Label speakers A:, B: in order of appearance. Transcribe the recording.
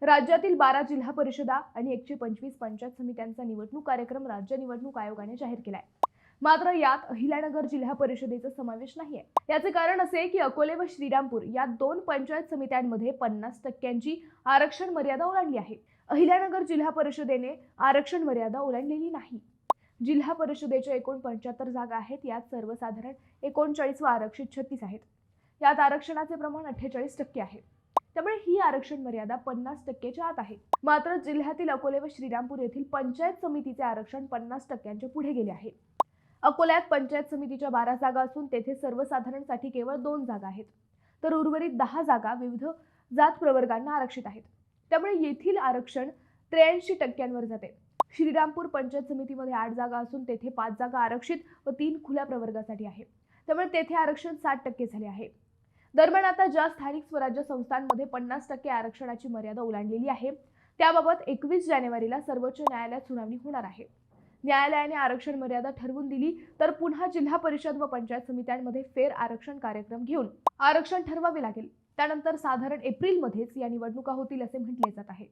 A: राज्यातील 12 जिल्हा परिषदा आणि 125 पंचायत समित्यांचा निवडणूक कार्यक्रम राज्य निवडणूक आयोगाने जाहीर केलाय. मात्र यात अहिल्यानगर जिल्हा परिषदेचा समावेश नाहीये. याचे कारण असे की अकोले व श्रीरामपूर या दोन पंचायत समित्यांमध्ये 50% आरक्षण मर्यादा ओलांडली आहे. अहिल्यानगर जिल्हा परिषदेने आरक्षण मर्यादा ओलांडलेली नाही. जिल्हा परिषदेच्या एकूण 75 जागा आहेत. यात सर्वसाधारण 39 व आरक्षित 36 आहेत. यात आरक्षणाचे प्रमाण 48% आहे. त्यामुळे ही आरक्षण मर्यादा 50%च्या आत आहे. मात्र जिल्ह्यातील अकोले व श्रीरामपूर येथील पंचायत समितीचे आरक्षण 50%च्या पुढे गेले आहे. अकोल्यात पंचायत समितीच्या 12 जागा असून तेथे सर्वसाधारणसाठी केवळ 2 जागा आहेत, तर उर्वरित 10 जागा विविध जात प्रवर्गांना आरक्षित आहेत. त्यामुळे येथील आरक्षण 83%वर जाते. श्रीरामपूर पंचायत समितीमध्ये 8 जागा असून तेथे 5 जागा आरक्षित व 3 खुल्या प्रवर्गासाठी आहे. त्यामुळे तेथे आरक्षण 60% झाले आहे. दरम्यान आता ज्या स्थानिक स्वराज्य संस्थांमध्ये 50% आरक्षणाची मर्यादा ओलांडलेली आहे, त्याबाबत 21 जानेवारीला सर्वोच्च न्यायालयात सुनावणी होणार आहे. न्यायालयाने आरक्षण मर्यादा ठरवून दिली तर पुन्हा जिल्हा परिषद व पंचायत समित्यांमध्ये फेर आरक्षण कार्यक्रम घेऊन आरक्षण ठरवावे लागेल. त्यानंतर साधारण एप्रिलमध्येच या निवडणुका होतील असे म्हटले जात आहे.